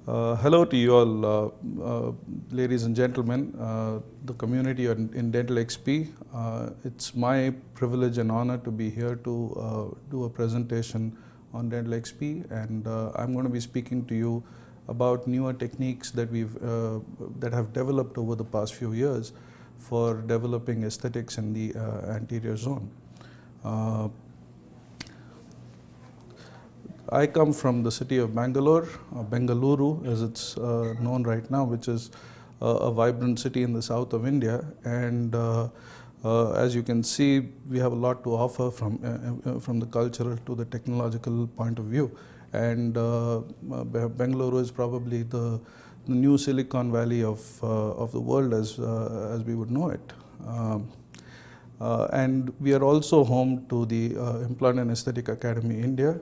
Hello to you all, ladies and gentlemen, the community in Dental XP. It's my privilege and honor to be here to do a presentation on Dental XP, and I'm going to be speaking to you about newer techniques that that have developed over the past few years for developing aesthetics in the anterior zone. I come from the city of Bangalore, Bengaluru as it's known right now, which is a vibrant city in the south of India. And as you can see, we have a lot to offer from the cultural to the technological point of view. And Bengaluru is probably the new Silicon Valley of the world as we would know it. And we are also home to the Implant and Aesthetic Academy India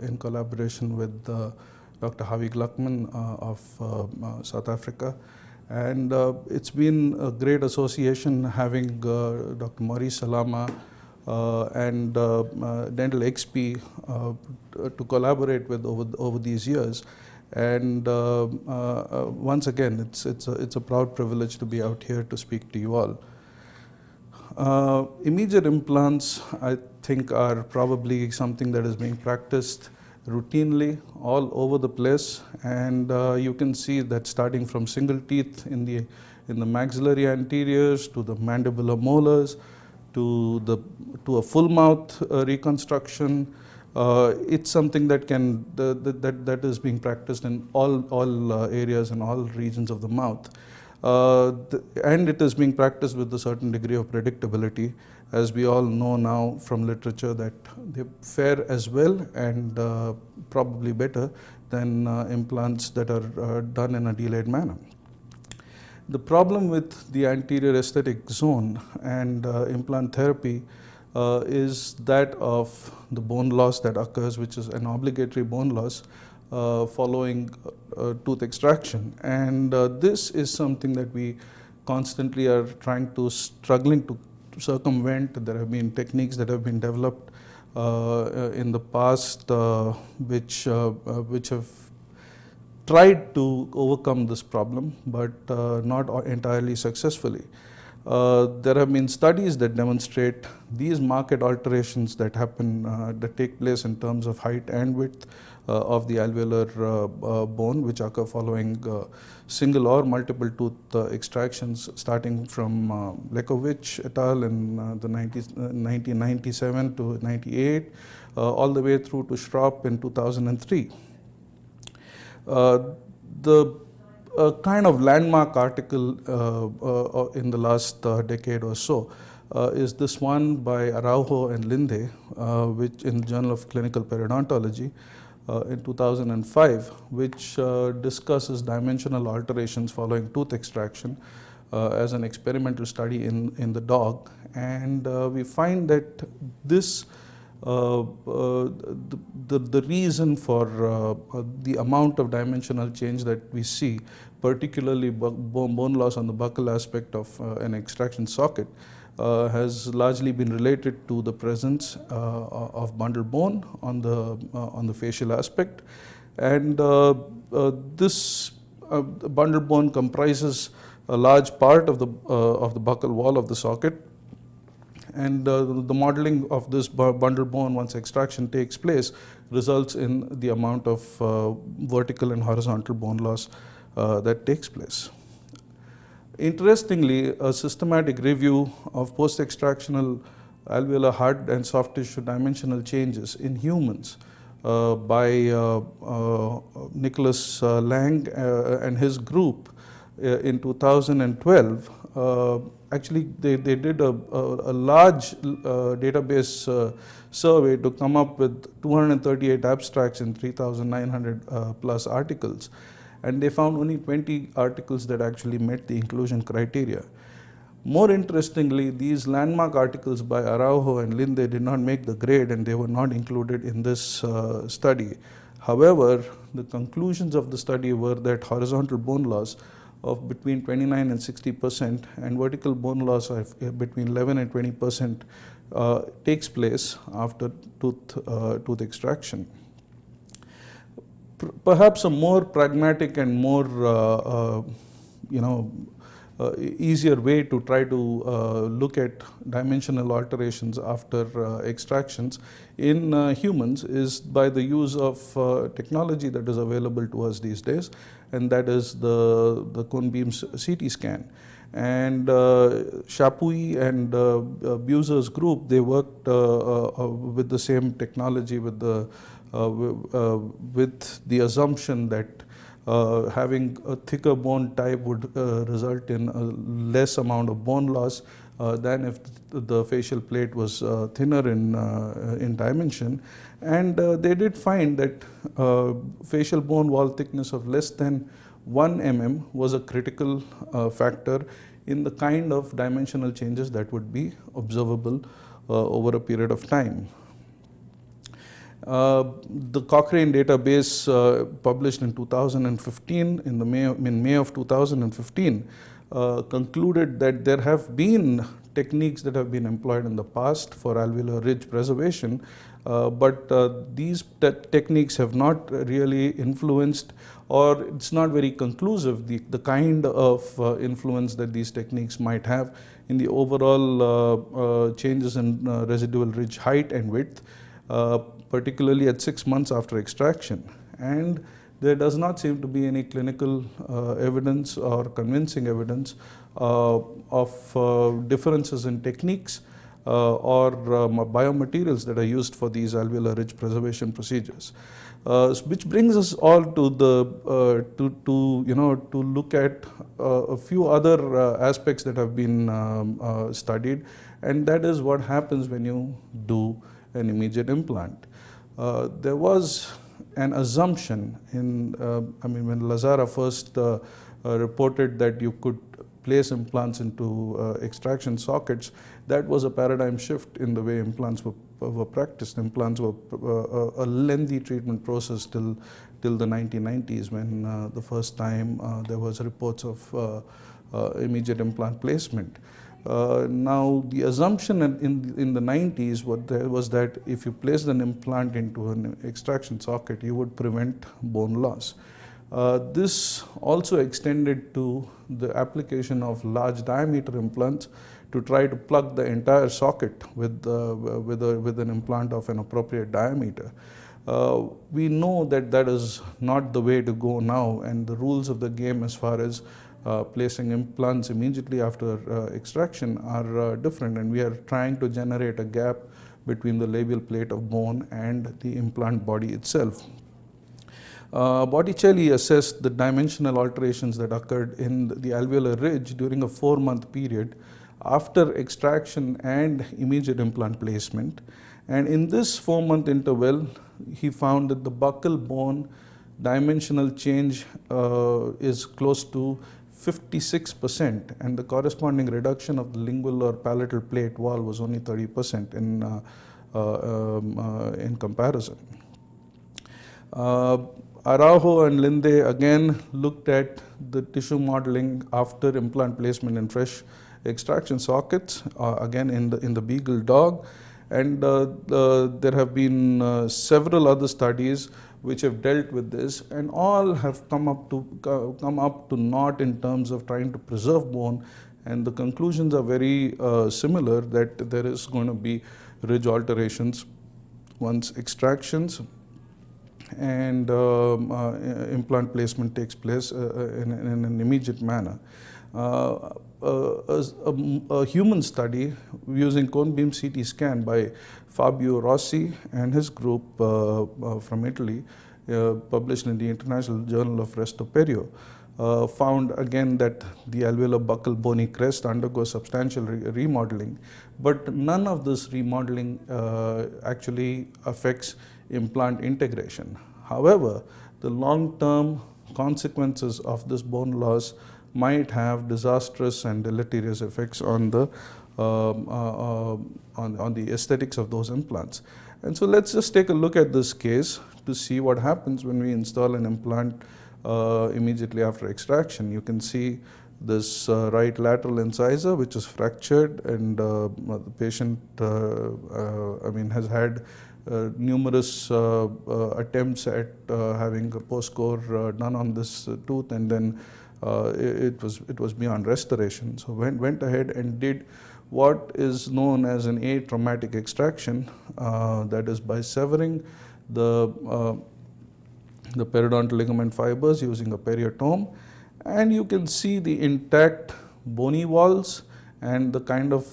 in collaboration with Dr. Havik Lakman of South Africa. And it's been a great association having Dr. Maurice Salama and Dental XP to collaborate with over these years. And once again, it's a proud privilege to be out here to speak to you all. Immediate implants, I think, are probably something that is being practiced routinely all over the place, and you can see that starting from single teeth in the maxillary anteriors to the mandibular molars to a full mouth reconstruction. It's something that that is being practiced in all areas and all regions of the mouth. And it is being practiced with a certain degree of predictability, as we all know now from literature that they fare as well and probably better than implants that are done in a delayed manner. The problem with the anterior aesthetic zone and implant therapy is that of the bone loss that occurs, which is an obligatory bone loss following tooth extraction, and this is something that we constantly are struggling to circumvent. There have been techniques that have been developed in the past which have tried to overcome this problem, but not entirely successfully. There have been studies that demonstrate these marked alterations that happen, that take place in terms of height and width of the alveolar bone, which occur following single or multiple tooth extractions, starting from Lekovich et al. In the 1997 to 98, all the way through to Schropp in 2003. A kind of landmark article in the last decade or so is this one by Araujo and Linde, which in the Journal of Clinical Periodontology in 2005, which discusses dimensional alterations following tooth extraction as an experimental study in the dog. And we find that this the reason for the amount of dimensional change that we see, particularly bone loss on the buccal aspect of an extraction socket, has largely been related to the presence of bundle bone on the facial aspect, and this bundle bone comprises a large part of the buccal wall of the socket. And the modeling of this bundle bone, once extraction takes place, results in the amount of vertical and horizontal bone loss that takes place. Interestingly, a systematic review of post-extractional alveolar hard and soft tissue dimensional changes in humans by Nicholas Lang and his group in 2012. Actually, they did a large database survey to come up with 238 abstracts in 3,900 plus articles, and they found only 20 articles that actually met the inclusion criteria. More interestingly, these landmark articles by Araujo and Linde did not make the grade, and they were not included in this study. However, the conclusions of the study were that horizontal bone loss of between 29 and 60% and vertical bone loss of between 11 and 20% takes place after tooth extraction. perhaps a more pragmatic and more you know easier way to try to look at dimensional alterations after extractions in humans is by the use of technology that is available to us these days, and that is the cone beam CT scan. And Chapuis and Buser's group, they worked with the same technology, with the assumption that having a thicker bone type would result in a less amount of bone loss than if the facial plate was thinner in dimension. And they did find that facial bone wall thickness of less than 1 mm was a critical factor in the kind of dimensional changes that would be observable over a period of time. The Cochrane database published in 2015, in May of 2015, concluded that there have been techniques that have been employed in the past for alveolar ridge preservation, but these techniques have not really influenced, or it's not very conclusive, the kind of influence that these techniques might have in the overall changes in residual ridge height and width, particularly at 6 months after extraction. And there does not seem to be any clinical evidence or convincing evidence of differences in techniques or biomaterials that are used for these alveolar ridge preservation procedures. Which brings us all to the to look at a few other aspects that have been studied, and that is what happens when you do an immediate implant. There was an assumption in, when Lazzara first reported that you could place implants into extraction sockets, that was a paradigm shift in the way implants were practiced. Implants were a lengthy treatment process till the 1990s, when the first time there was reports of immediate implant placement. Now, the assumption in the 90s was that if you placed an implant into an extraction socket, you would prevent bone loss. This also extended to the application of large diameter implants to try to plug the entire socket with an implant of an appropriate diameter. We know that that is not the way to go now, and the rules of the game as far as placing implants immediately after extraction are different, and we are trying to generate a gap between the labial plate of bone and the implant body itself. Botticelli assessed the dimensional alterations that occurred in the alveolar ridge during a 4-month period after extraction and immediate implant placement. And in this 4-month interval, he found that the buccal bone dimensional change is close to 56%, and the corresponding reduction of the lingual or palatal plate wall was only 30% in comparison. Araujo and Linde again looked at the tissue modeling after implant placement in fresh extraction sockets, again in the beagle dog, and there have been several other studies which have dealt with this, and all have come up to naught in terms of trying to preserve bone, and the conclusions are very similar, that there is going to be ridge alterations once extractions and implant placement takes place in an immediate manner. A human study using cone beam CT scan by Fabio Rossi and his group from Italy, published in the International Journal of Resto Perio, found again that the alveolar buccal bony crest undergoes substantial remodeling, but none of this remodeling actually affects implant integration. However, the long-term consequences of this bone loss might have disastrous and deleterious effects on the aesthetics of those implants. And so let's just take a look at this case to see what happens when we install an implant immediately after extraction. You can see this right lateral incisor, which is fractured, and the patient has had numerous attempts at having a post-core done on this tooth, and then it was beyond restoration. So went ahead and did what is known as an atraumatic extraction, that is by severing the periodontal ligament fibers using a periotome, and you can see the intact bony walls and the kind of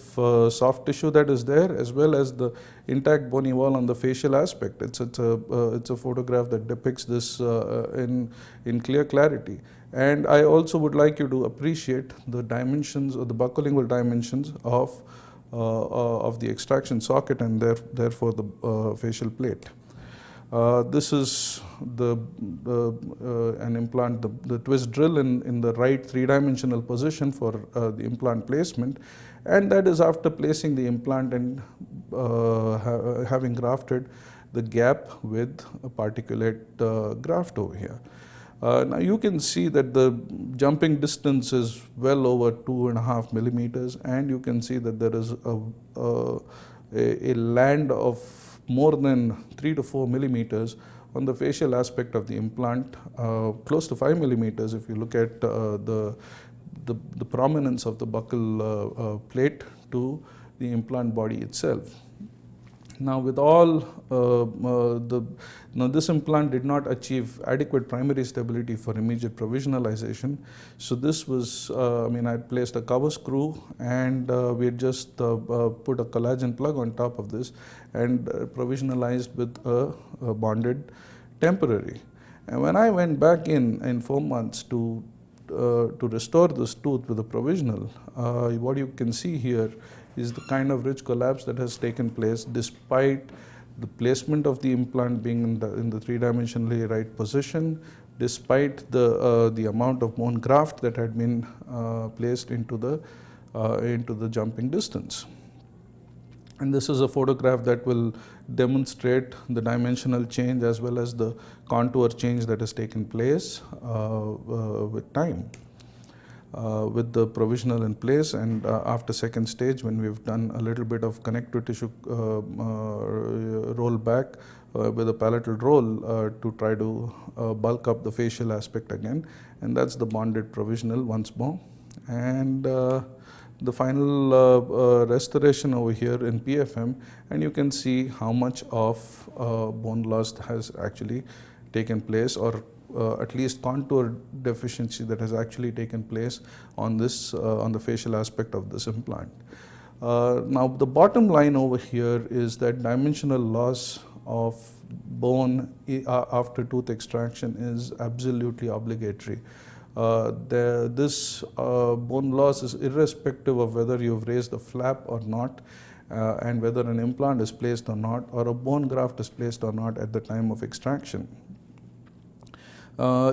soft tissue that is there, as well as the intact bony wall on the facial aspect. It's a photograph that depicts this in clear clarity. And I also would like you to appreciate the dimensions, or the buccolingual dimensions of the extraction socket, and therefore the facial plate. This is an implant, the twist drill in the right three-dimensional position for the implant placement, and that is after placing the implant and having grafted the gap with a particulate graft over here. Now you can see that the jumping distance is well over 2.5 millimeters, and you can see that there is a land of more than 3 to 4 millimeters on the facial aspect of the implant, close to 5 millimeters if you look at the prominence of the buccal plate to the implant body itself. Now, with all this implant did not achieve adequate primary stability for immediate provisionalization. So this was, I placed a cover screw, and we had just put a collagen plug on top of this and provisionalized with a bonded temporary. And when I went back in 4 months to restore this tooth with a provisional, what you can see here is the kind of ridge collapse that has taken place despite the placement of the implant being in the three-dimensionally right position, despite the amount of bone graft that had been placed into the jumping distance. And this is a photograph that will demonstrate the dimensional change as well as the contour change that has taken place with time. With the provisional in place, and after second stage, when we've done a little bit of connective tissue roll back with a palatal roll to try to bulk up the facial aspect again, and that's the bonded provisional once more. And the final restoration over here in PFM, and you can see how much of bone loss has actually taken place, or at least contour deficiency that has actually taken place on this on the facial aspect of this implant. Now the bottom line over here is that dimensional loss of bone after tooth extraction is absolutely obligatory. This bone loss is irrespective of whether you've raised a flap or not, and whether an implant is placed or not, or a bone graft is placed or not at the time of extraction.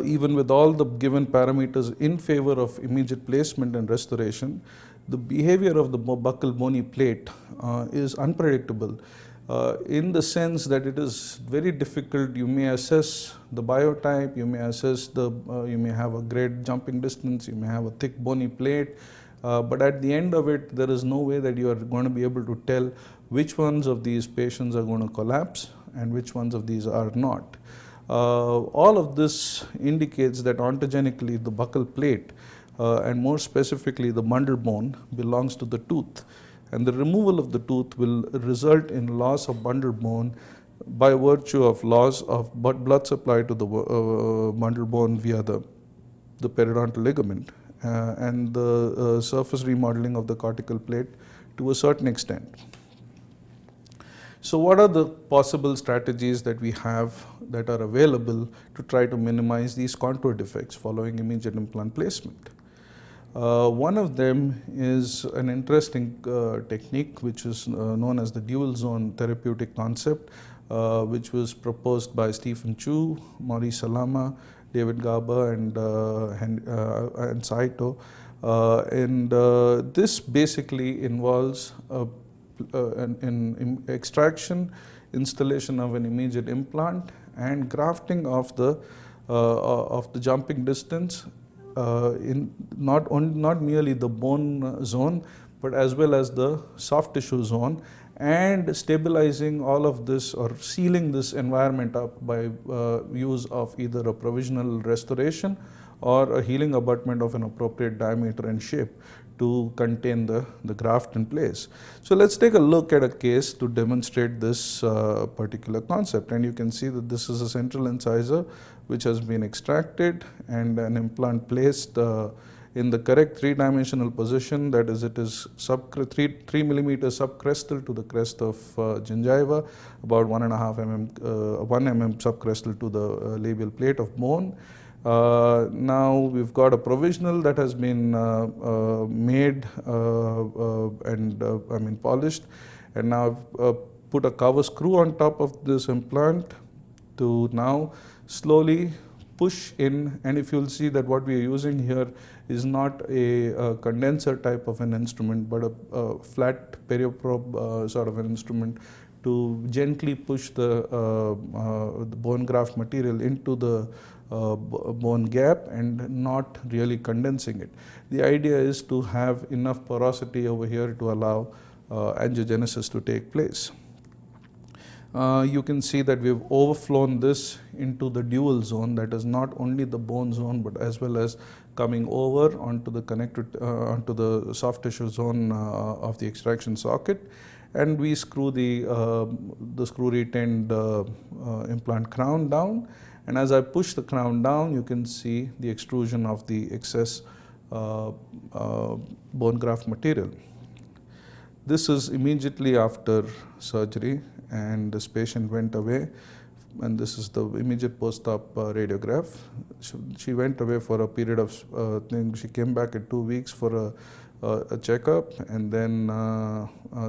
Even with all the given parameters in favor of immediate placement and restoration, the behavior of the buccal bony plate is unpredictable in the sense that it is very difficult. You may assess the biotype, you may assess you may have a great jumping distance, you may have a thick bony plate, but at the end of it, there is no way that you are going to be able to tell which ones of these patients are going to collapse and which ones of these are not. All of this indicates that ontogenically the buccal plate, and more specifically the bundle bone, belongs to the tooth, and the removal of the tooth will result in loss of bundle bone by virtue of loss of blood supply to the bundle bone via the periodontal ligament and the surface remodeling of the cortical plate to a certain extent. So what are the possible strategies that we have that are available to try to minimize these contour defects following immediate implant placement? One of them is an interesting technique which is known as the dual zone therapeutic concept, which was proposed by Stephen Chu, Maurice Salama, David Garber, and Saito. This basically involves an extraction, installation of an immediate implant, and grafting of the jumping distance in not merely the bone zone, but as well as the soft tissue zone, and stabilizing all of this or sealing this environment up by use of either a provisional restoration or a healing abutment of an appropriate diameter and shape to contain the graft in place. So let's take a look at a case to demonstrate this particular concept. And you can see that this is a central incisor which has been extracted and an implant placed in the correct three-dimensional position. That is, it is 3 millimeters subcrestal to the crest of gingiva, about 1.5 mm, 1 mm subcrestal to the labial plate of bone. Now we've got a provisional that has been made and polished, and now I've put a cover screw on top of this implant to now slowly push in. And if you'll see that what we are using here is not a condenser type of an instrument, but a flat perioprobe sort of an instrument to gently push the bone graft material into the bone gap and not really condensing it. The idea is to have enough porosity over here to allow angiogenesis to take place. You can see that we've overflown this into the dual zone, that is not only the bone zone but as well as coming over onto the onto the soft tissue zone of the extraction socket, and we screw the screw retained implant crown down. And as I push the crown down, you can see the extrusion of the excess bone graft material. This is immediately after surgery, and this patient went away, and this is the immediate post-op radiograph. She went away for a period of, she came back at 2 weeks for a checkup, and then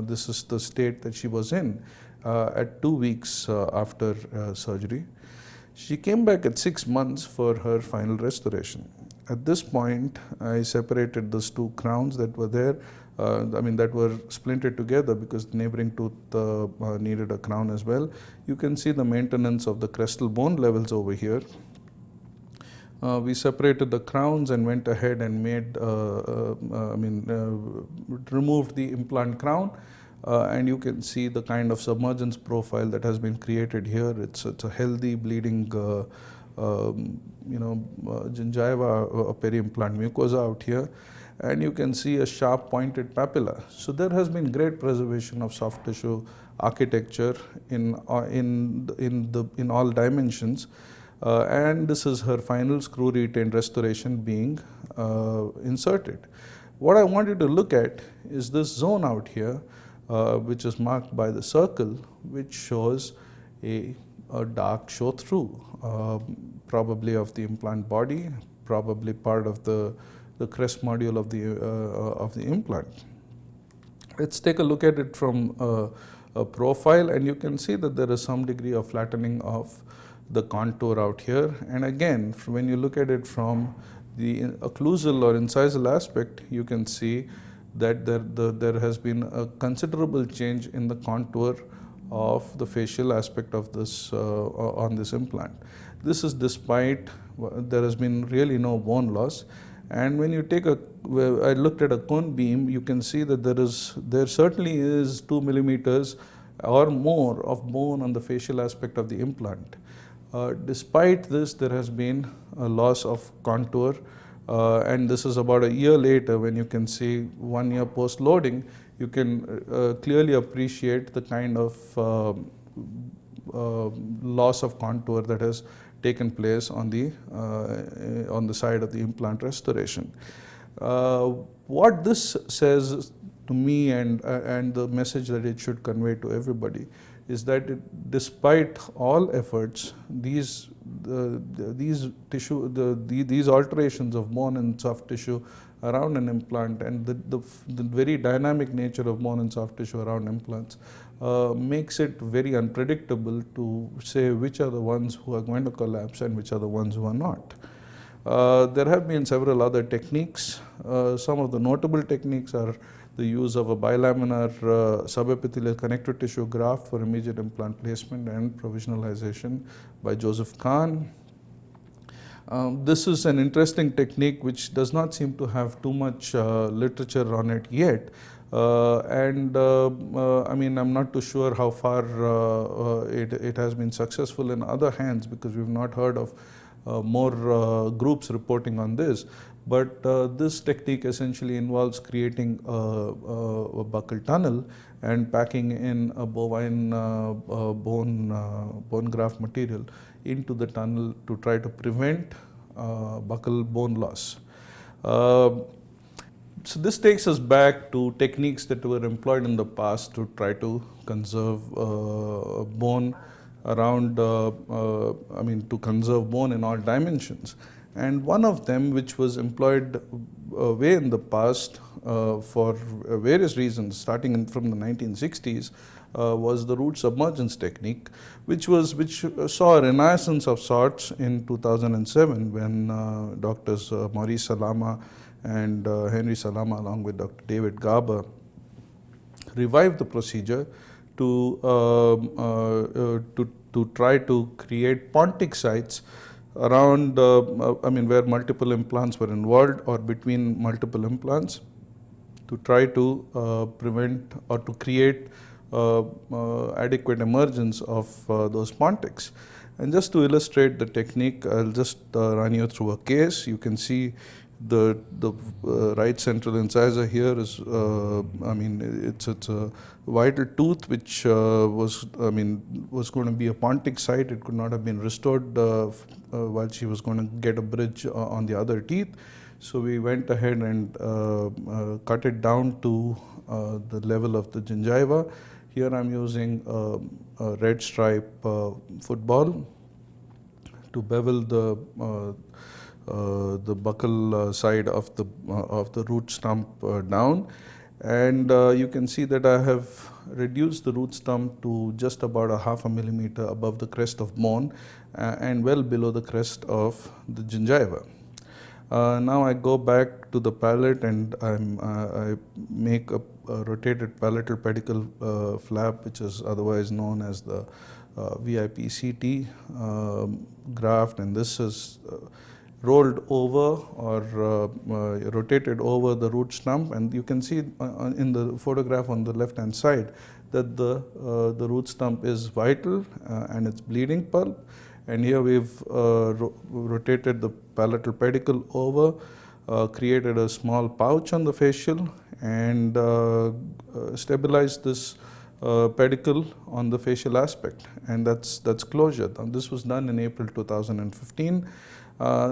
this is the state that she was in at 2 weeks after surgery. She came back at 6 months for her final restoration. At this point, I separated those two crowns that were there, that were splintered together because the neighboring tooth needed a crown as well. You can see the maintenance of the crestal bone levels over here. We separated the crowns and went ahead and made, removed the implant crown. And you can see the kind of submergence profile that has been created here. It's a healthy bleeding, gingiva, peri-implant mucosa out here, and you can see a sharp pointed papilla. So there has been great preservation of soft tissue architecture in all dimensions. And this is her final screw retained restoration being inserted. What I want you to look at is this zone out here, which is marked by the circle, which shows a dark show through, probably of the implant body, probably part of the crest module of the implant. Let's take a look at it from a profile, and you can see that there is some degree of flattening of the contour out here. And again, when you look at it from the occlusal or incisal aspect, you can see that there has been a considerable change in the contour of the facial aspect of this on this implant. This is despite there has been really no bone loss. And when you take I looked at a cone beam, you can see that there certainly is 2 millimeters or more of bone on the facial aspect of the implant. Despite this, there has been a loss of contour. And this is about a year later, when you can see 1 year post-loading, you can clearly appreciate the kind of loss of contour that has taken place on the side of the implant restoration. What this says to me, and the message that it should convey to everybody, is that despite all efforts, these alterations of bone and soft tissue around an implant, and the very dynamic nature of bone and soft tissue around implants makes it very unpredictable to say which are the ones who are going to collapse and which are the ones who are not. There have been several other techniques. Some of the notable techniques are the use of a bilaminar subepithelial connective tissue graft for immediate implant placement and provisionalization by Joseph Kahn. This is an interesting technique which does not seem to have too much literature on it yet, I mean, I'm not too sure how far it has been successful in other hands, because we've not heard of more groups reporting on this. But this technique essentially involves creating a buccal tunnel and packing in a bovine bone graft material into the tunnel to try to prevent buccal bone loss. So this takes us back to techniques that were employed in the past to try to conserve bone around, I mean, to conserve bone in all dimensions. And one of them, which was employed way in the past for various reasons, starting from the 1960s, was the root submergence technique, which saw a renaissance of sorts in 2007 when doctors Maurice Salama and Henry Salama, along with Dr. David Garber, revived the procedure to try to create pontic sites around, I mean, where multiple implants were involved or between multiple implants, to try to prevent or to create adequate emergence of those pontics. And just to illustrate the technique, I'll just run you through a case. You can see the right central incisor here is, I mean, it's a vital tooth which was going to be a pontic site. It could not have been restored while she was going to get a bridge on the other teeth. So we went ahead and cut it down to the level of the gingiva. Here I'm using a red stripe football to bevel the buccal side of the root stump down, and you can see that I have reduced the root stump to just about a ½ millimeter above the crest of bone and well below the crest of the gingiva. Now I go back to the palate and I make a rotated palatal pedicle flap, which is otherwise known as the VIPCT graft, and this is rolled over or rotated over the root stump, and you can see in the photograph on the left hand side that the root stump is vital and it's bleeding pulp. And here we've rotated the palatal pedicle over, created a small pouch on the facial, and stabilized this pedicle on the facial aspect, and that's closure. Now, this was done in April 2015.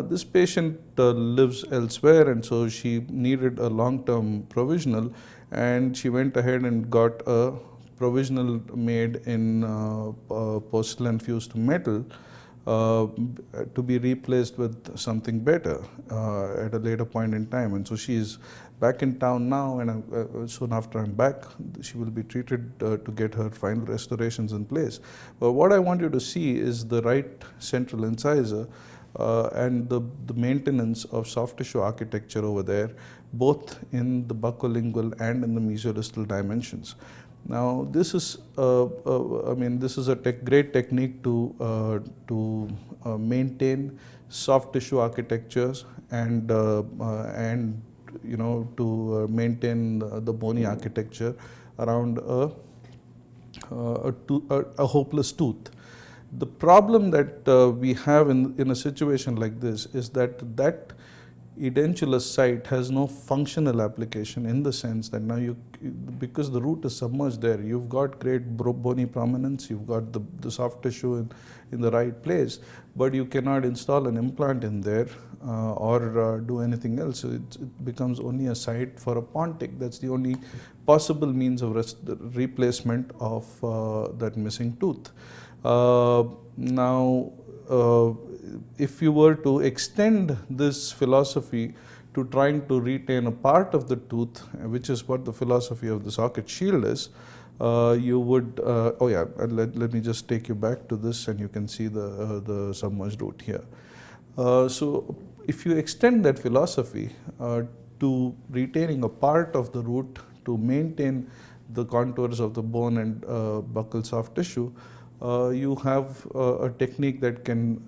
This patient lives elsewhere, and so she needed a long-term provisional, and she went ahead and got a provisional made in porcelain fused to metal to be replaced with something better at a later point in time. And so she is back in town now, and soon after I'm back, she will be treated to get her final restorations in place. But what I want you to see is the right central incisor and the maintenance of soft tissue architecture over there, both in the buccolingual and in the mesiodistal dimensions. Now, this is, I mean, this is a great technique to maintain soft tissue architectures and you know, to maintain the bony architecture around a hopeless tooth. The problem that we have in a situation like this is that edentulous site has no functional application, in the sense that now because the root is submerged there, you've got great bony prominence, you've got the soft tissue in the right place, but you cannot install an implant in there or do anything else. So it becomes only a site for a pontic. That's the only possible means of replacement of that missing tooth. Now, if you were to extend this philosophy to trying to retain a part of the tooth, which is what the philosophy of the socket shield is, you would, oh yeah, let me just take you back to this, and you can see the submerged root here. So if you extend that philosophy to retaining a part of the root to maintain the contours of the bone and buccal soft tissue, you have a technique that can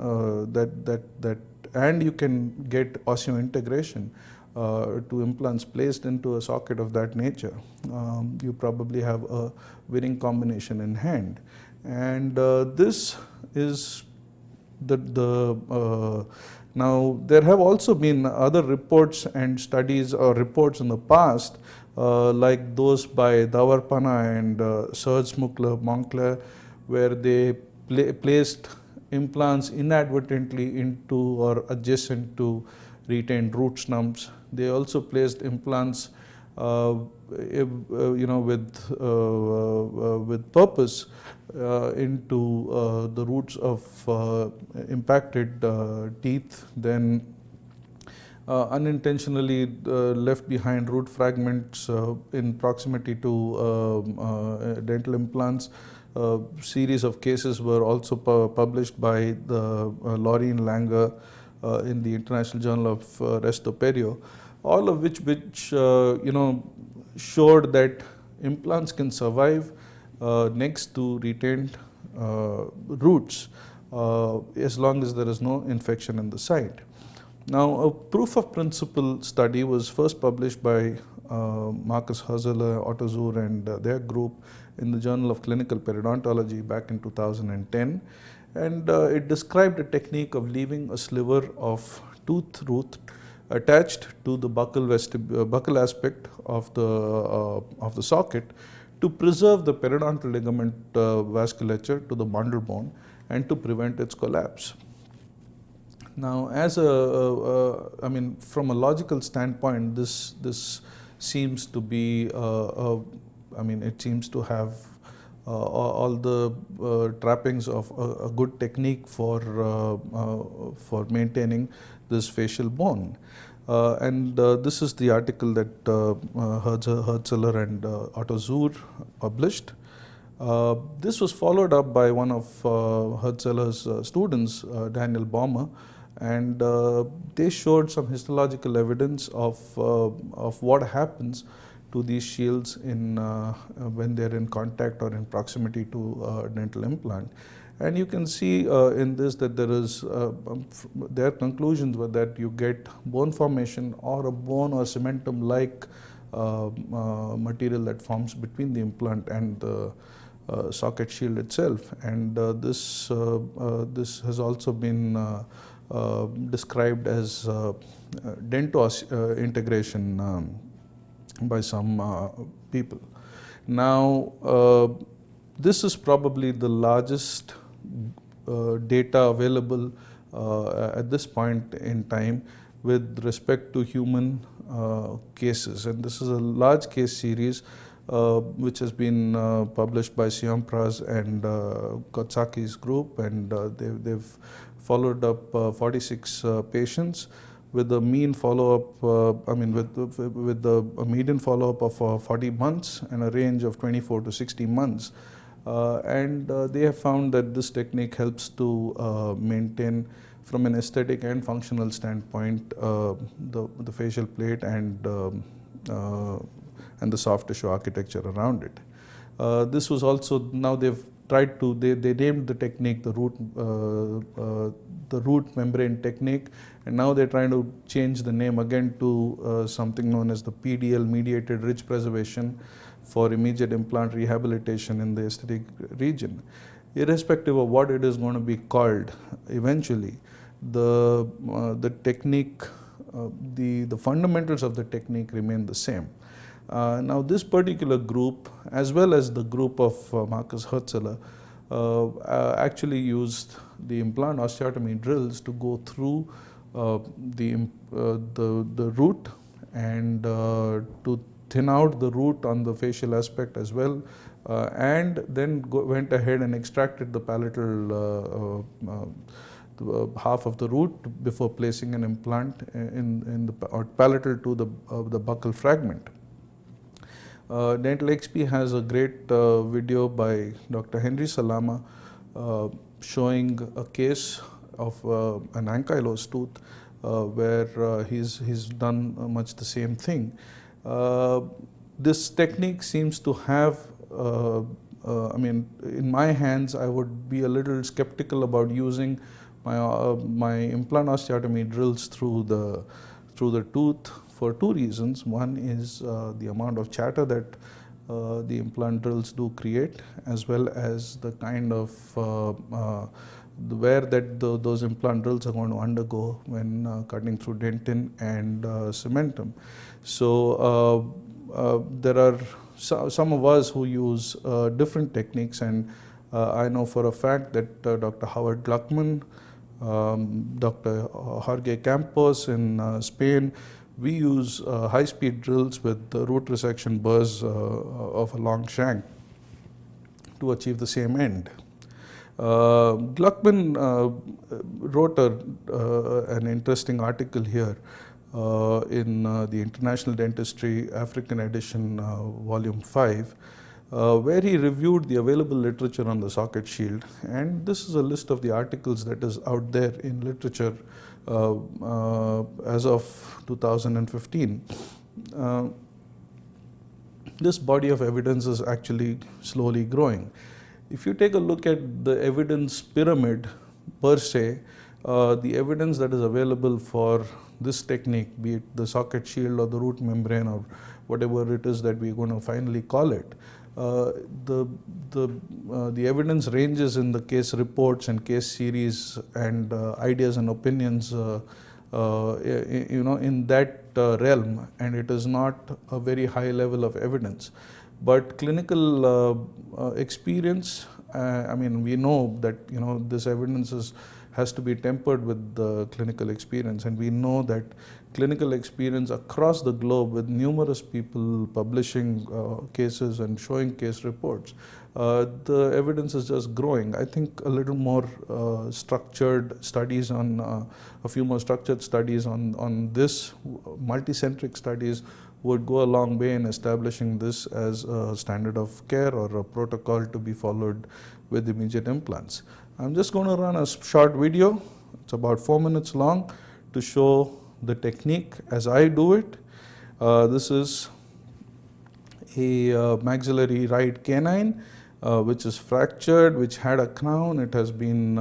and you can get osseointegration to implants placed into a socket of that nature, you probably have a winning combination in hand. And this is now there have also been other reports and studies or reports in the past, like those by Davarpana and Serge Moncler, where they placed implants inadvertently into or adjacent to retained root stumps. They also placed implants with purpose into the roots of impacted teeth, then unintentionally left behind root fragments in proximity to dental implants. Series of cases were also published by the Laureen Langer in the International Journal of Resto Perio, all of which showed that implants can survive next to retained roots as long as there is no infection in the site. Now, a proof of principle study was first published by Marcus Herzeler, Otto Zur, and their group in the Journal of Clinical Periodontology back in 2010. And it described a technique of leaving a sliver of tooth root attached to the buccal aspect of the socket to preserve the periodontal ligament vasculature to the bundle bone and to prevent its collapse. Now, as from a logical standpoint, this seems to be, it seems to have all the trappings of a good technique for maintaining this facial bone. This is the article that Herzeler and Otto Zur published. This was followed up by one of Herzeler's students, Daniel Baumer, and they showed some histological evidence of what happens to these shields when they're in contact or in proximity to a dental implant. And you can see in this that there is, their conclusions were that you get bone formation or a bone or cementum-like material that forms between the implant and the socket shield itself. And this has also been described as dento integration by some people. Now, this is probably the largest data available at this point in time with respect to human cases, and this is a large case series which has been published by Siampras and Kotsaki's group, and they've followed up 46 patients with a mean follow-up, with a median follow-up of 40 months and a range of 24 to 60 months. They have found that this technique helps to maintain, from an aesthetic and functional standpoint, the facial plate and the soft tissue architecture around it. This was also, now they've tried to, they named the technique the root membrane technique, and now they're trying to change the name again to something known as the PDL, mediated ridge preservation, for immediate implant rehabilitation in the aesthetic region. Irrespective of what it is going to be called eventually, the technique, the fundamentals of the technique remain the same. Now, this particular group, as well as the group of Marcus Herzeler, actually used the implant osteotomy drills to go through the root and to thin out the root on the facial aspect as well, and then went ahead and extracted the palatal half of the root before placing an implant in the palatal to the buccal fragment. Dental XP has a great video by Dr. Henry Salama showing a case of an ankylosed tooth where he's done much the same thing. This technique seems to have, in my hands, I would be a little skeptical about using my implant osteotomy drills through through the tooth for two reasons. One is the amount of chatter that the implant drills do create, as well as the kind of the wear that those implant drills are going to undergo when cutting through dentin and cementum. So there are some of us who use different techniques, and I know for a fact that Dr. Howard Gluckman, Dr. Jorge Campos in Spain, we use high-speed drills with the root resection burrs of a long shank to achieve the same end. Gluckman wrote an interesting article here in the International Dentistry African edition, volume 5, where he reviewed the available literature on the socket shield. And this is a list of the articles that is out there in literature as of 2015. This body of evidence is actually slowly growing. If you take a look at the evidence pyramid per se, the evidence that is available for this technique, be it the socket shield or the root membrane or whatever it is that we're going to finally call it, the evidence ranges in the case reports and case series and ideas and opinions, in that realm, and it is not a very high level of evidence. But clinical experience, I mean, we know that this evidence has to be tempered with the clinical experience, and we know that clinical experience across the globe, with numerous people publishing cases and showing case reports, the evidence is just growing. I think a little more structured studies on a few more structured studies on this, multicentric studies, would go a long way in establishing this as a standard of care or a protocol to be followed with immediate implants. I'm just going to run a short video. It's about 4 minutes long to show the technique as I do it. This is a maxillary right canine which is fractured, which had a crown. It has been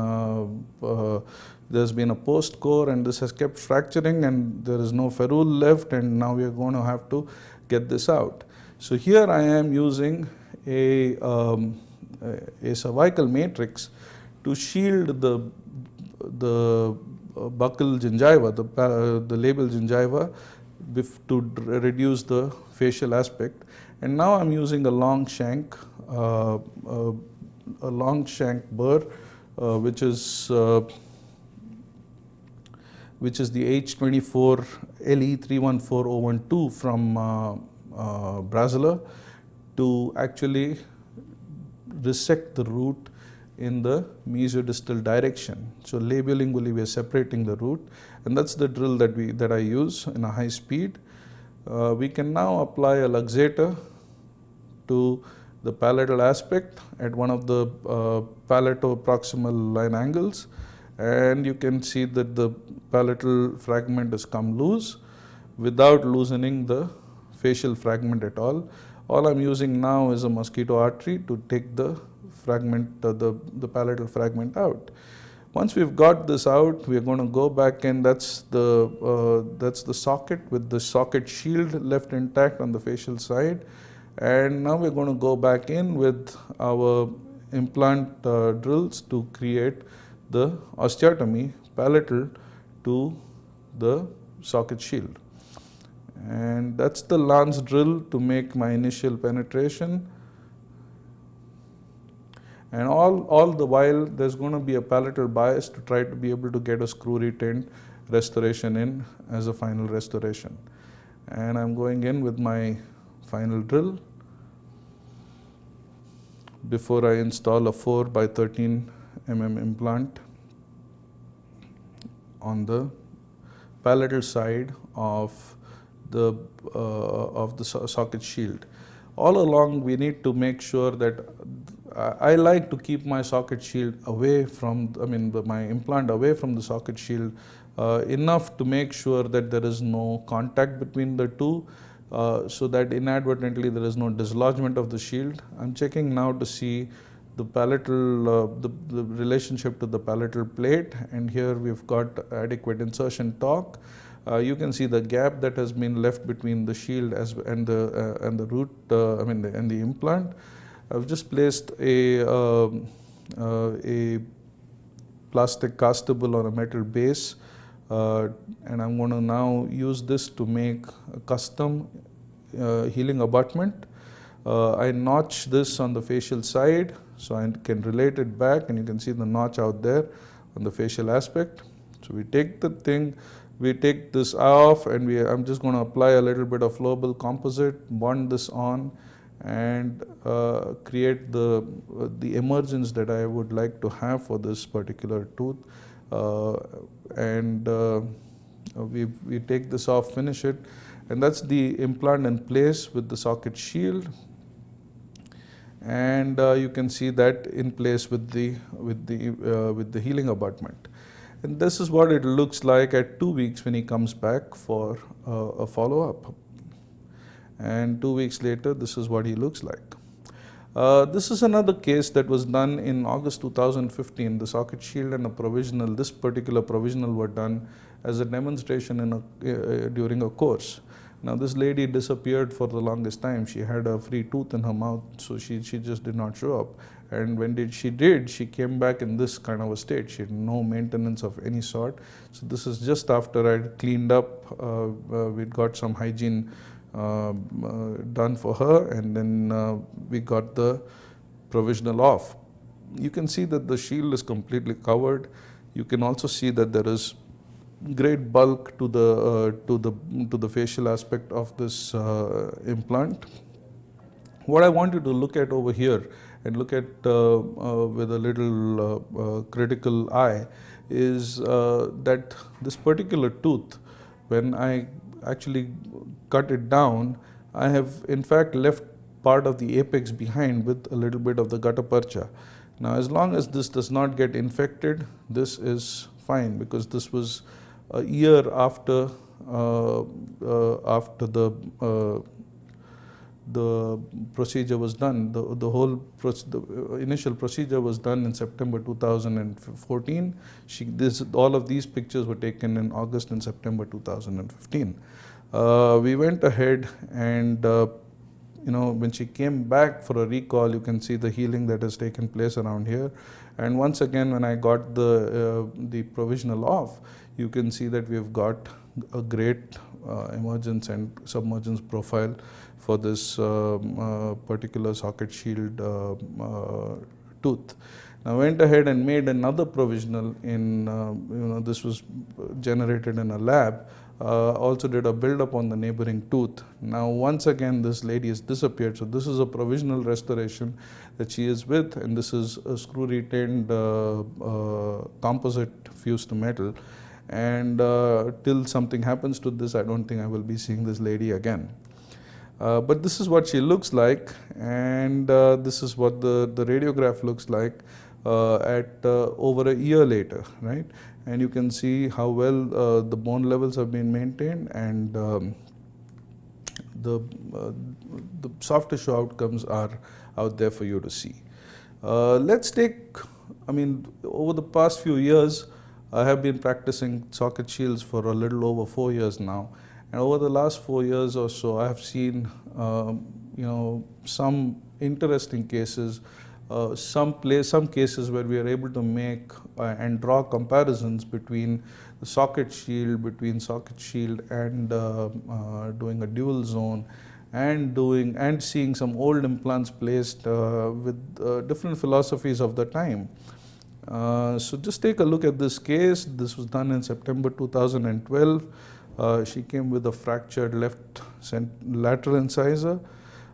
there's been a post core, and this has kept fracturing, and there is no ferrule left, and now we are going to have to get this out. So here I am using a cervical matrix to shield the buccal gingiva, the labial gingiva, to reduce the facial aspect. And now I'm using a long shank burr, which is the H24 LE314012 from Brasilia, to actually resect the root in the mesiodistal direction. So labiolingually we are separating the root, and that's the drill that I use in a high speed. We can now apply a luxator to the palatal aspect at one of the palato-proximal line angles, and you can see that the palatal fragment has come loose without loosening the facial fragment at all. All I'm using now is a mosquito artery to take the fragment, the palatal fragment out. Once we've got this out, we're going to go back in. That's the socket with the socket shield left intact on the facial side. And now we're going to go back in with our implant drills to create the osteotomy palatal to the socket shield. And that's the lance drill to make my initial penetration. And all the while there's going to be a palatal bias to try to be able to get a screw retained restoration in as a final restoration. And I'm going in with my final drill before I install a 4 by 13 mm implant on the palatal side of the socket shield. All along we need to make sure that I like to keep my socket shield away from, my implant away from the socket shield enough to make sure that there is no contact between the two, so that inadvertently there is no dislodgement of the shield. I'm checking now to see the palatal, the relationship to the palatal plate, and here we've got adequate insertion torque. You can see the gap that has been left between the shield and the root, and the implant. I've just placed a plastic castable on a metal base, and I'm going to now use this to make a custom healing abutment. I notch this on the facial side so I can relate it back, and you can see the notch out there on the facial aspect. So we take this off, and I'm just going to apply a little bit of flowable composite, bond this on, and create the emergence that I would like to have for this particular tooth. We take this off, finish it, and that's the implant in place with the socket shield. And you can see that in place with the healing abutment. And this is what it looks like at 2 weeks when he comes back for a follow-up. And 2 weeks later, this is what he looks like. This is another case that was done in August 2015. The socket shield and this particular provisional were done as a demonstration during a course. Now this lady disappeared for the longest time. She had a free tooth in her mouth, so she just did not show up. And when she came back in this kind of a state. She had no maintenance of any sort. So this is just after I'd cleaned up. We'd got some hygiene done for her, and then we got the provisional off. You can see that the shield is completely covered. You can also see that there is great bulk to the facial aspect of this implant. What I want you to look at over here and look at with a little critical eye is that this particular tooth, when I actually cut it down, I have in fact left part of the apex behind with a little bit of the gutta percha. Now as long as this does not get infected, this is fine, because this was a year after the procedure was done. The initial procedure was done in September 2014. All of these pictures were taken in August and September 2015. We went ahead and when she came back for a recall, you can see the healing that has taken place around here. And once again, when I got the provisional off, you can see that we've got a great emergence and submergence profile for this particular socket shield tooth. Now I went ahead and made another provisional this was generated in a lab. Also did a build-up on the neighboring tooth. Now once again this lady has disappeared, so this is a provisional restoration that she is with, and this is a screw retained composite fused to metal. And till something happens to this, I don't think I will be seeing this lady again. But this is what she looks like, and this is what the radiograph looks like at over a year later, right? And you can see how well the bone levels have been maintained, and the soft tissue outcomes are out there for you to see. Let's take, over the past few years, I have been practicing socket shields for a little over 4 years now. And over the last 4 years or so, I have seen, some interesting cases, some cases where we are able to make and draw comparisons between the socket shield, and doing a dual zone, and seeing some old implants placed with different philosophies of the time. So just take a look at this case. This was done in September 2012. She came with a fractured left lateral incisor.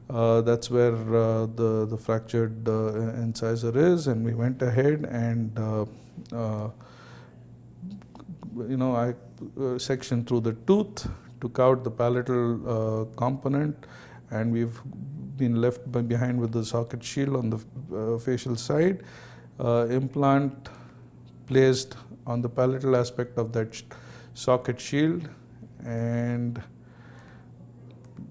That's where the fractured incisor is, and we went ahead and I sectioned through the tooth, took out the palatal component, and we've been left behind with the socket shield on the facial side. Implant placed on the palatal aspect of that socket shield, and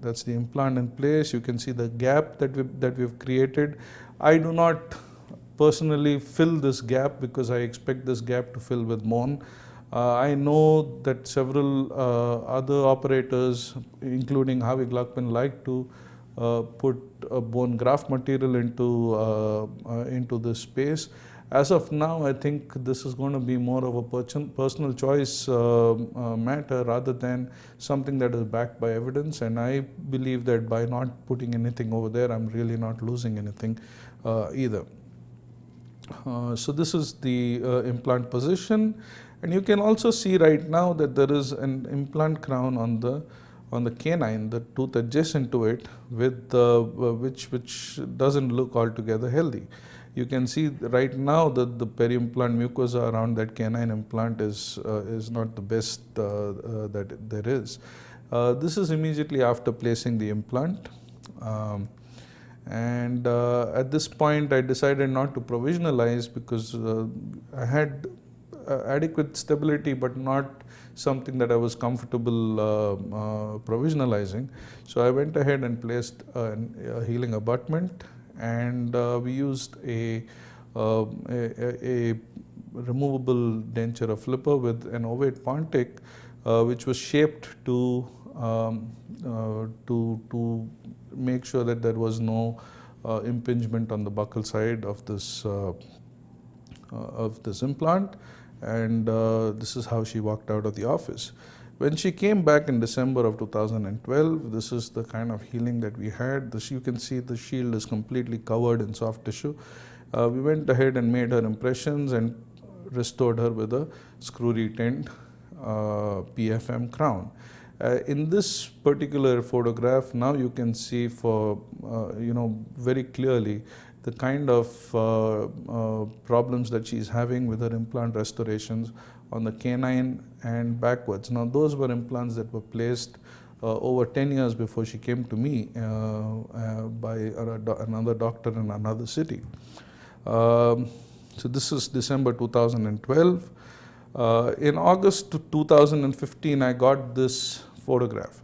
that's the implant in place. You can see the gap that we've created. I do not personally fill this gap because I expect this gap to fill with bone. I know that several other operators, including Harvey Gluckman, like to put a bone graft material into this space. As of now, I think this is going to be more of a personal choice matter rather than something that is backed by evidence. And I believe that by not putting anything over there, I'm really not losing anything either. So this is the implant position, and you can also see right now that there is an implant crown on the canine, the tooth adjacent to it, with which doesn't look altogether healthy. You can see right now that the peri-implant mucosa around that canine implant is not the best that there is. This is immediately after placing the implant. And at this point I decided not to provisionalize because I had adequate stability but not something that I was comfortable provisionalizing. So I went ahead and placed a healing abutment, and we used a removable denture flipper with an ovate Pontic which was shaped to make sure that there was no impingement on the buccal side of this implant, and this is how she walked out of the office. When she came back in December of 2012, this is the kind of healing that we had. You can see the shield is completely covered in soft tissue. We went ahead and made her impressions and restored her with a screw retained PFM crown. In this particular photograph, now you can see very clearly the kind of problems that she's having with her implant restorations on the canine and backwards. Now those were implants that were placed over 10 years before she came to me by another doctor in another city. So this is December 2012. In August 2015, I got this photograph.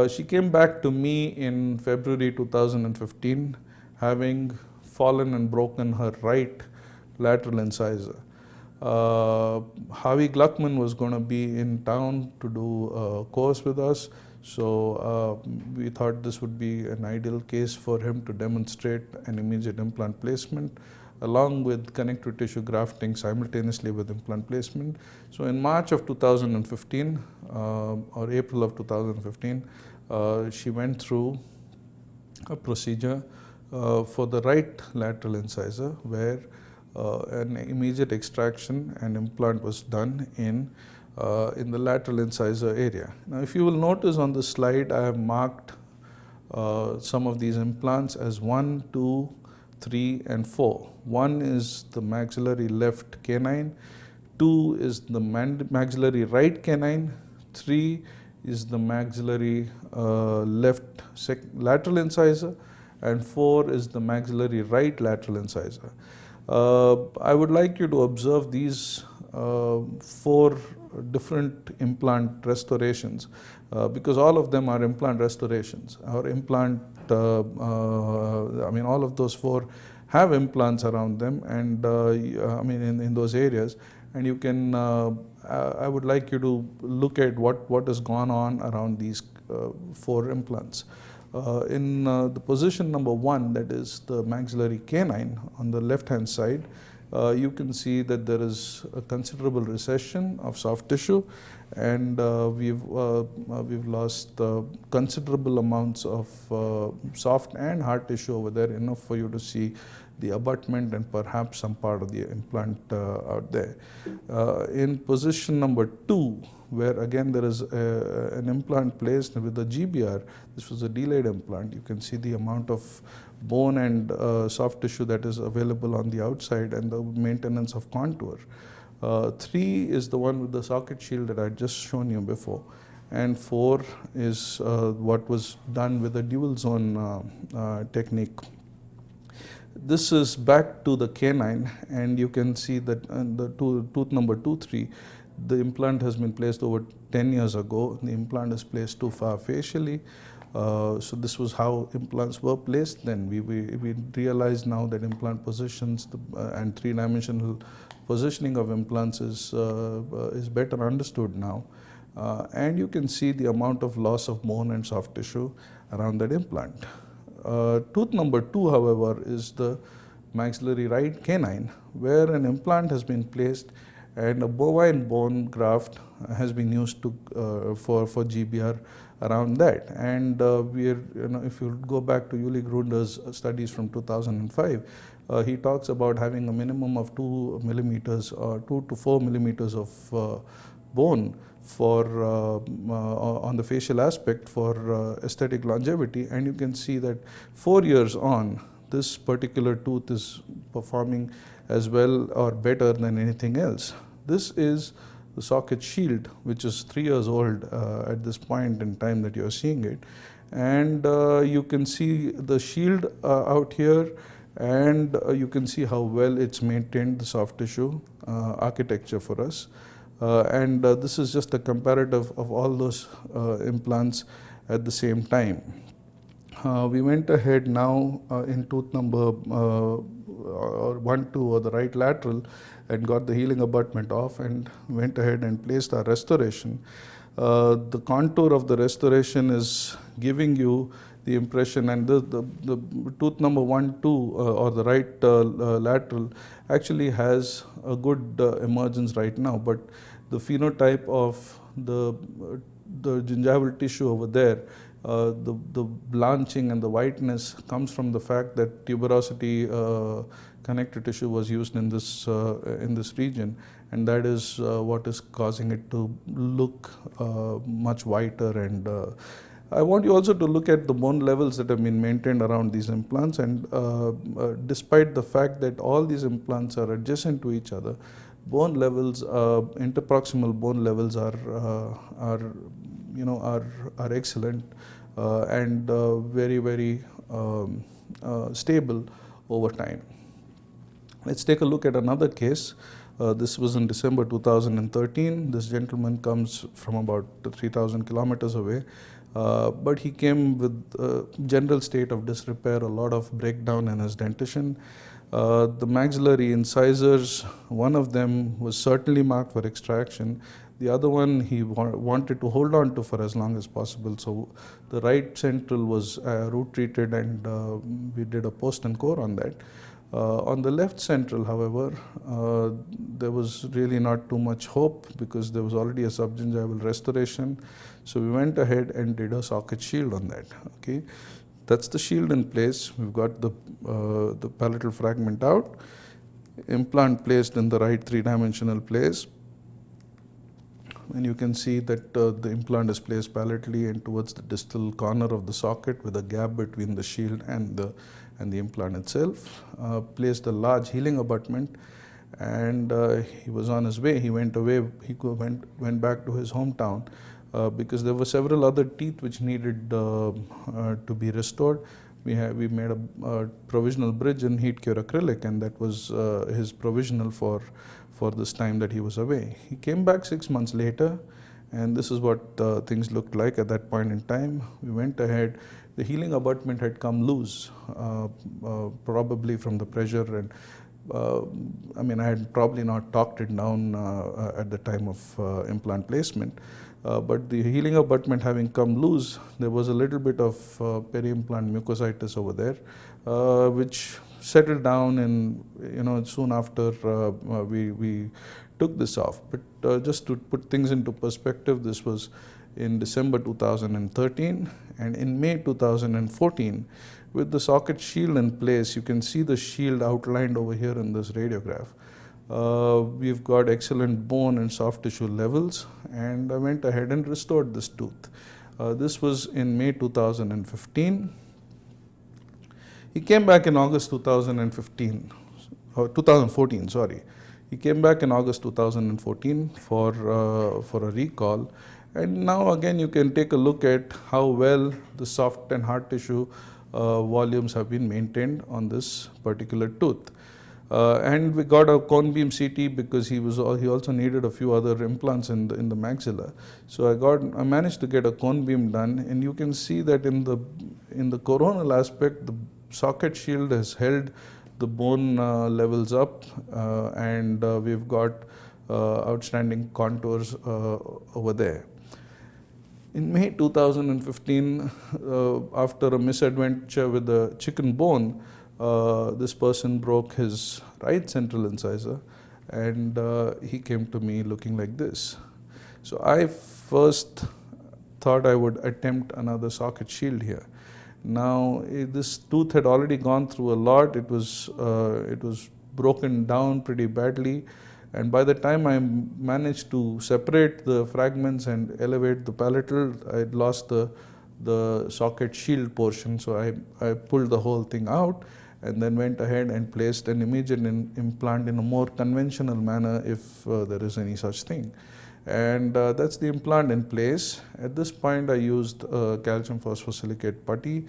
She came back to me in February 2015, having fallen and broken her right lateral incisor. Harvey Gluckman was going to be in town to do a course with us, so we thought this would be an ideal case for him to demonstrate an immediate implant placement along with connective tissue grafting simultaneously with implant placement. So in March of 2015 or April of 2015, she went through a procedure for the right lateral incisor where an immediate extraction and implant was done in the lateral incisor area. Now if you will notice on the slide, I have marked some of these implants as 1, 2, 3 and 4. 1 is the maxillary left canine, 2 is the maxillary right canine, 3 is the maxillary left lateral incisor, and 4 is the maxillary right lateral incisor. I would like you to observe these 4 different implant restorations because all of them are implant restorations. Our implant, all of those 4 have implants around them, and in those areas. And you can, I would like you to look at what has gone on around these 4 implants. In the position number 1, that is the maxillary canine on the left hand side, you can see that there is a considerable recession of soft tissue, and we've lost considerable amounts of soft and hard tissue over there, enough for you to see the abutment and perhaps some part of the implant out there. In position number 2, where again there is an implant placed with a GBR, this was a delayed implant. You can see the amount of bone and soft tissue that is available on the outside and the maintenance of contour. 3 is the one with the socket shield that I had just shown you before, and 4 is what was done with a dual zone technique. This is back to the canine, and you can see that the tooth number 2, 3, The implant has been placed over 10 years ago. The implant is placed too far facially. So this was how implants were placed then. We realize now that implant positions and three-dimensional positioning of implants is better understood now. And you can see the amount of loss of bone and soft tissue around that implant. Tooth number 2, however, is the maxillary right canine, where an implant has been placed and a bovine bone graft has been used for GBR around that. And if you go back to Uli Grunder's studies from 2005, he talks about having a minimum of 2 millimeters or 2 to 4 millimeters of bone on the facial aspect for aesthetic longevity. And you can see that 4 years on, this particular tooth is performing as well or better than anything else. This is the socket shield, which is 3 years old at this point in time that you're seeing it. And you can see the shield out here, and you can see how well it's maintained the soft tissue architecture for us. This is just a comparative of all those implants at the same time. We went ahead now in tooth number 1, 2, or the right lateral, and got the healing abutment off and went ahead and placed our restoration. The contour of the restoration is giving you the impression, and the tooth number 1, 2 or the right lateral actually has a good emergence right now, but the phenotype of the gingival tissue over there, the blanching and the whiteness comes from the fact that tuberosity connective tissue was used in this region, and that is what is causing it to look much whiter. And I want you also to look at the bone levels that have been maintained around these implants, and despite the fact that all these implants are adjacent to each other, bone levels, interproximal bone levels are excellent and very, very stable over time. Let's take a look at another case. This was in December 2013. This gentleman comes from about 3,000 kilometers away, but he came with a general state of disrepair, a lot of breakdown in his dentition. The maxillary incisors, one of them was certainly marked for extraction. The other one he wanted to hold on to for as long as possible. So the right central was root treated, and we did a post and core on that. On the left central, however, there was really not too much hope because there was already a subgingival restoration. So we went ahead and did a socket shield on that. Okay, that's the shield in place. We've got the palatal fragment out, implant placed in the right three-dimensional place. And you can see that the implant is placed palatally and towards the distal corner of the socket with a gap between the shield and the implant itself. Placed a large healing abutment, and he was on his way. He went away. He went back to his hometown because there were several other teeth which needed to be restored. We made a provisional bridge in heat cure acrylic, and that was his provisional for this time that he was away. He came back 6 months later, and this is what things looked like at that point in time. We went ahead. The healing abutment had come loose, probably from the pressure, and I had probably not talked it down at the time of implant placement. But the healing abutment having come loose, there was a little bit of peri-implant mucositis over there, which settled down, and soon after we took this off. But just to put things into perspective, this was in December 2013, and in May 2014, with the socket shield in place, you can see the shield outlined over here in this radiograph. We've got excellent bone and soft tissue levels, and I went ahead and restored this tooth. This was in May 2015. He came back in August 2014, sorry. He came back in August 2014 for a recall. And now again you can take a look at how well the soft and hard tissue volumes have been maintained on this particular tooth. And we got a cone beam CT because he also needed a few other implants in the maxilla. So I managed to get a cone beam done, and you can see that in the coronal aspect, the socket shield has held the bone levels up, and we've got outstanding contours over there. In May 2015, after a misadventure with the chicken bone, this person broke his right central incisor, and he came to me looking like this. So I first thought I would attempt another socket shield here. Now this tooth had already gone through a lot. It was broken down pretty badly, and by the time I managed to separate the fragments and elevate the palatal, I had lost the socket shield portion. So I pulled the whole thing out and then went ahead and placed an immediate implant in a more conventional manner, if there is any such thing. And that's the implant in place. At this point, I used calcium phosphosilicate putty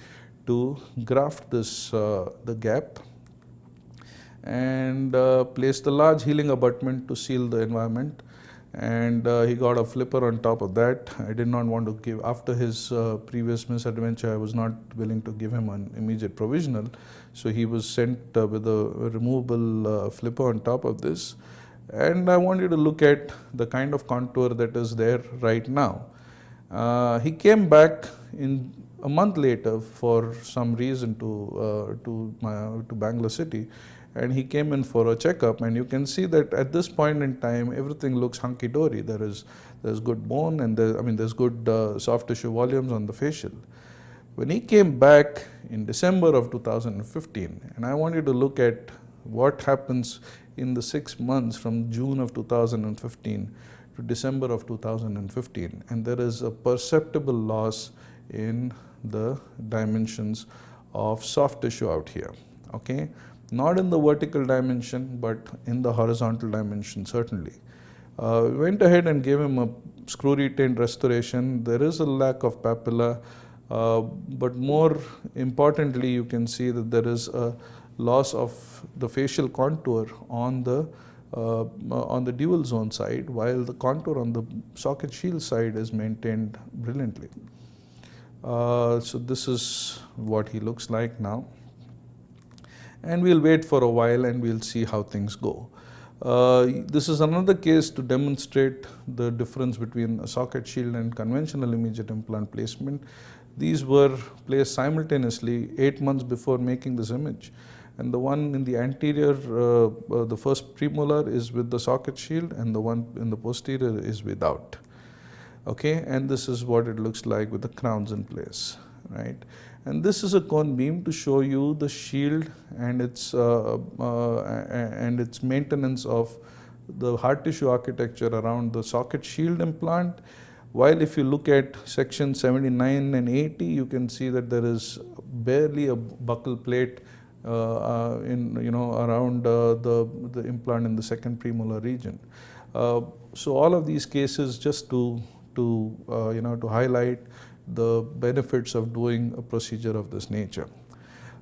to graft the gap, and placed a large healing abutment to seal the environment. And he got a flipper on top of that. I did not want to give, after his previous misadventure, I was not willing to give him an immediate provisional. So he was sent with a removable flipper on top of this. And I want you to look at the kind of contour that is there right now. He came back in a month later for some reason to Bangalore city, and he came in for a checkup, and you can see that at this point in time everything looks hunky-dory. There's good bone, and there's good soft tissue volumes on the facial. When he came back in December of 2015, and I want you to look at what happens in the 6 months from June of 2015 to December of 2015, and there is a perceptible loss in the dimensions of soft tissue out here. Okay, not in the vertical dimension, but in the horizontal dimension certainly. We went ahead and gave him a screw retained restoration. There is a lack of papilla, but more importantly, you can see that there is a loss of the facial contour on the dual zone side, while the contour on the socket shield side is maintained brilliantly. So this is what he looks like now, and we'll wait for a while and we'll see how things go. This is another case to demonstrate the difference between a socket shield and conventional immediate implant placement. These were placed simultaneously 8 months before making this image. And the one in the anterior, the first premolar is with the socket shield, and the one in the posterior is without. Okay, and this is what it looks like with the crowns in place, right? And this is a cone beam to show you the shield and its maintenance of the hard tissue architecture around the socket shield implant. While if you look at section 79 and 80, you can see that there is barely a buccal plate around the implant in the second premolar region. So all of these cases, just to highlight the benefits of doing a procedure of this nature.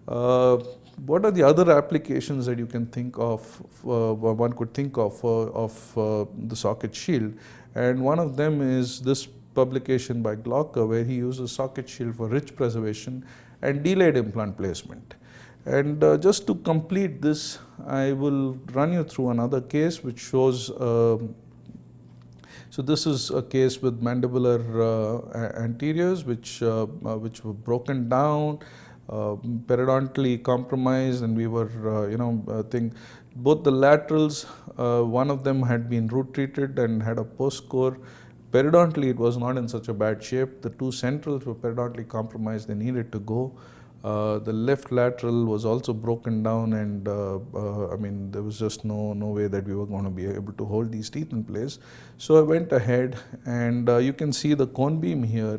What are the other applications that you can think of, one could think of the socket shield? And one of them is this publication by Glocker, where he uses socket shield for ridge preservation and delayed implant placement. And just to complete this, I will run you through another case which shows, so this is a case with mandibular anteriors which were broken down, periodontally compromised, and we were, both the laterals, one of them had been root treated and had a post-core. Periodontally, it was not in such a bad shape. The two centrals were periodontally compromised, they needed to go. The left lateral was also broken down, and there was just no way that we were going to be able to hold these teeth in place. So I went ahead, and you can see the cone beam here.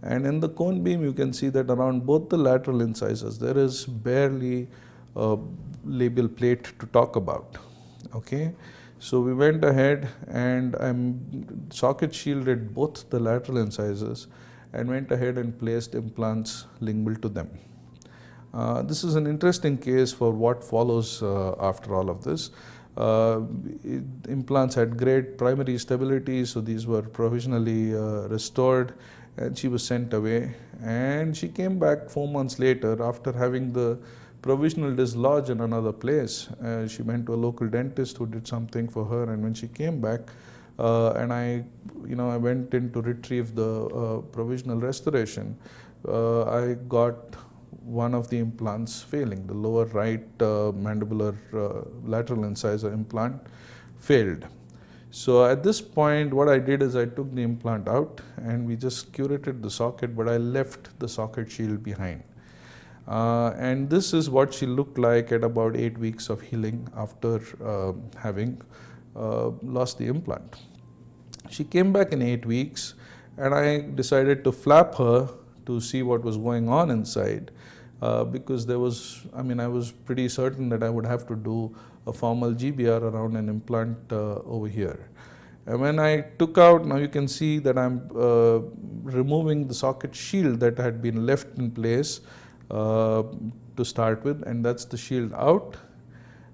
And in the cone beam, you can see that around both the lateral incisors, there is barely a labial plate to talk about. Okay, so we went ahead and socket shielded both the lateral incisors and went ahead and placed implants lingual to them. This is an interesting case for what follows after all of this. Implants had great primary stability, so these were provisionally restored, and she was sent away. And she came back 4 months later after having the provisional dislodge in another place. She went to a local dentist who did something for her, and when she came back, and I went in to retrieve the provisional restoration, I got one of the implants failing. The lower right mandibular lateral incisor implant failed. So at this point, what I did is I took the implant out and we just curated the socket, but I left the socket shield behind. And this is what she looked like at about 8 weeks of healing after having lost the implant. She came back in 8 weeks, and I decided to flap her to see what was going on inside, because I was pretty certain that I would have to do a formal GBR around an implant over here. And when I took out, now you can see that I'm removing the socket shield that had been left in place to start with, and that's the shield out.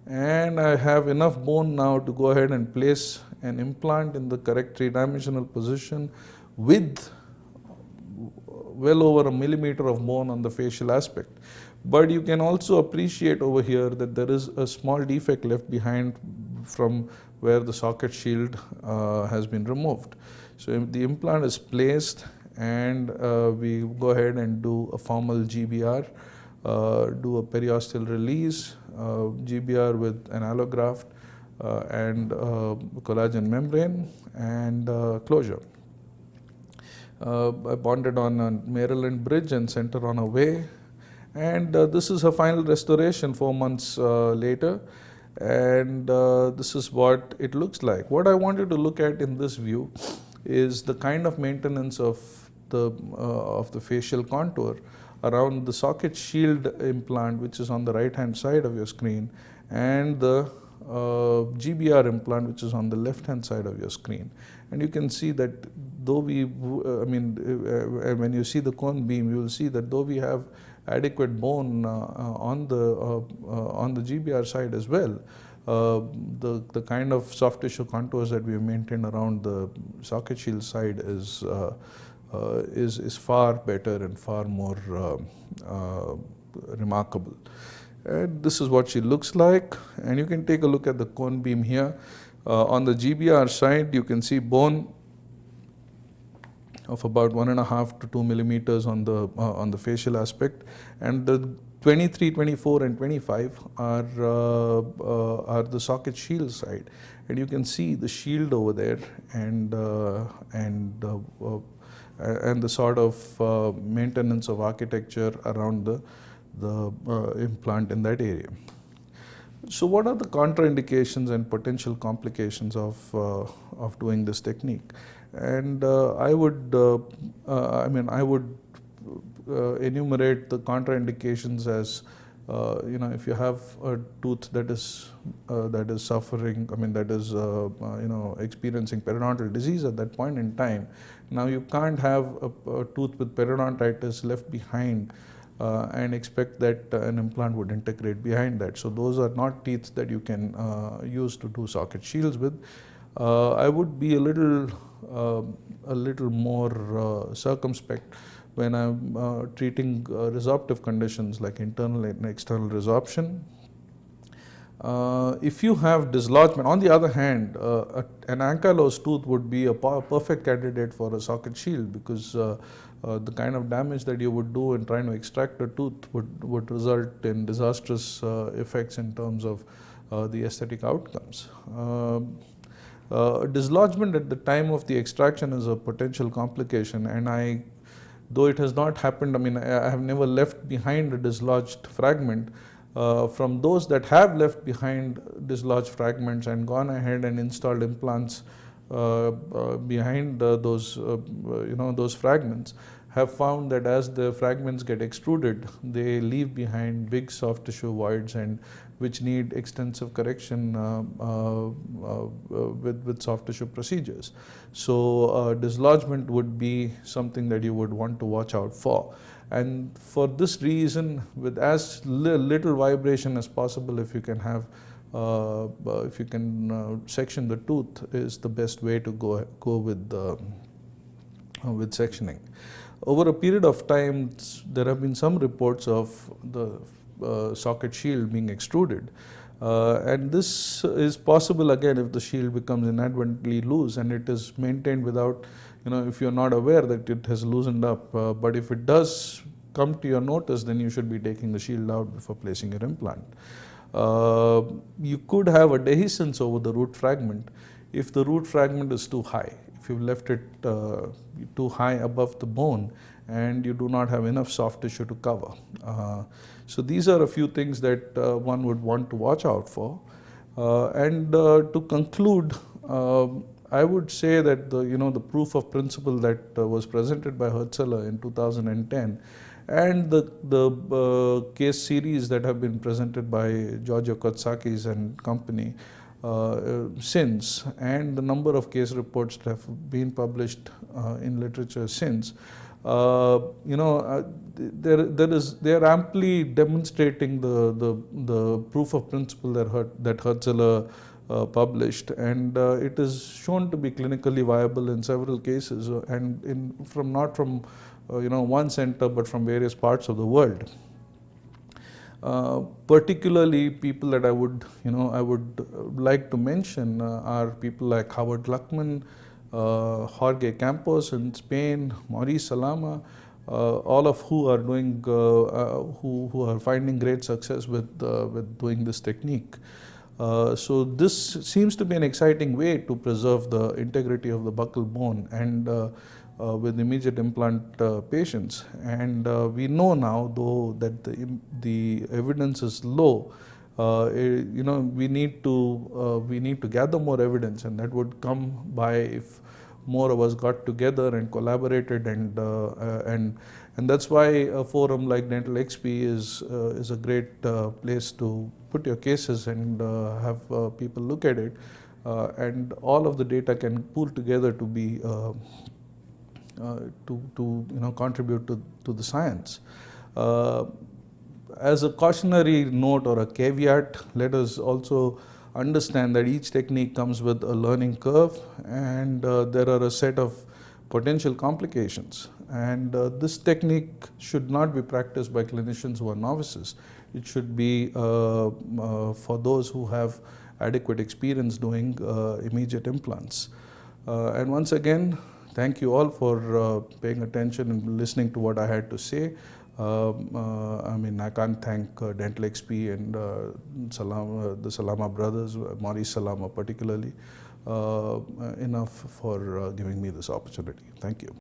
And I have enough bone now to go ahead and place an implant in the correct three-dimensional position with well over 1 millimeter of bone on the facial aspect. But you can also appreciate over here that there is a small defect left behind from where the socket shield has been removed. So if the implant is placed, and we go ahead and do a formal GBR, do a periosteal release, GBR with an allograft and collagen membrane, and closure. I bonded on a Maryland bridge and sent her on her way. And this is her final restoration 4 months later. And this is what it looks like. What I wanted to look at in this view is the kind of maintenance of the facial contour around the socket shield implant, which is on the right hand side of your screen, and the GBR implant, which is on the left hand side of your screen. And you can see that though when you see the cone beam, you will see that though we have adequate bone on the GBR side as well, the kind of soft tissue contours that we have maintained around the socket shield side is far better and far more remarkable. And this is what she looks like, and you can take a look at the cone beam here. On the GBR side, you can see bone of about 1.5 to 2 millimeters on the facial aspect, and the 23, 24, and 25 are the socket shield side, and you can see the shield over there, and the sort of maintenance of architecture around the implant in that area. So what are the contraindications and potential complications of doing this technique? And I would enumerate the contraindications as if you have a tooth that is suffering, that is experiencing periodontal disease at that point in time. Now you can't have a tooth with periodontitis left behind and expect that an implant would integrate behind that. So those are not teeth that you can use to do socket shields with. I would be a little more circumspect when I'm treating resorptive conditions like internal and external resorption. If you have dislodgement, on the other hand, an ankylosed tooth would be a perfect candidate for a socket shield, because the kind of damage that you would do in trying to extract a tooth would result in disastrous effects in terms of the aesthetic outcomes. Dislodgement at the time of the extraction is a potential complication, and though it has not happened, I have never left behind a dislodged fragment. From those that have left behind dislodged fragments and gone ahead and installed implants behind those fragments, have found that as the fragments get extruded, they leave behind big soft tissue voids, and which need extensive correction with soft tissue procedures. So dislodgement would be something that you would want to watch out for. And for this reason, with as little vibration as possible, if you can have section the tooth, is the best way to go with sectioning. Over a period of time, there have been some reports of the socket shield being extruded, and this is possible again if the shield becomes inadvertently loose and it is maintained without, if you're not aware that it has loosened up. But if it does come to your notice, then you should be taking the shield out before placing your implant. You could have a dehiscence over the root fragment if the root fragment is too high. If you've left it too high above the bone and you do not have enough soft tissue to cover. So these are a few things that one would want to watch out for. And to conclude, I would say that the proof of principle that was presented by Hertzler in 2010 and the case series that have been presented by Giorgio Kotsakis and company since, and the number of case reports that have been published in literature since, they are amply demonstrating the proof of principle that Hertzler published, and it is shown to be clinically viable in several cases, and not from one center, but from various parts of the world. Particularly people that I would like to mention are people like Howard Luckman, Jorge Campos in Spain, Maurice Salama, all of who are doing who are finding great success with doing this technique. So this seems to be an exciting way to preserve the integrity of the buccal bone and with immediate implant patients. And we know now, though, that the evidence is low. We need to gather more evidence, and that would come by if more of us got together and collaborated, and that's why a forum like Dental XP is a great place to put your cases and have people look at it, and all of the data can pool together to be contribute to the science. As a cautionary note or a caveat, let us also understand that each technique comes with a learning curve, and there are a set of potential complications. And this technique should not be practiced by clinicians who are novices. It should be for those who have adequate experience doing immediate implants. And once again, thank you all for paying attention and listening to what I had to say. I can't thank Dental XP and the Salama brothers, Maurice Salama particularly, enough for giving me this opportunity. Thank you.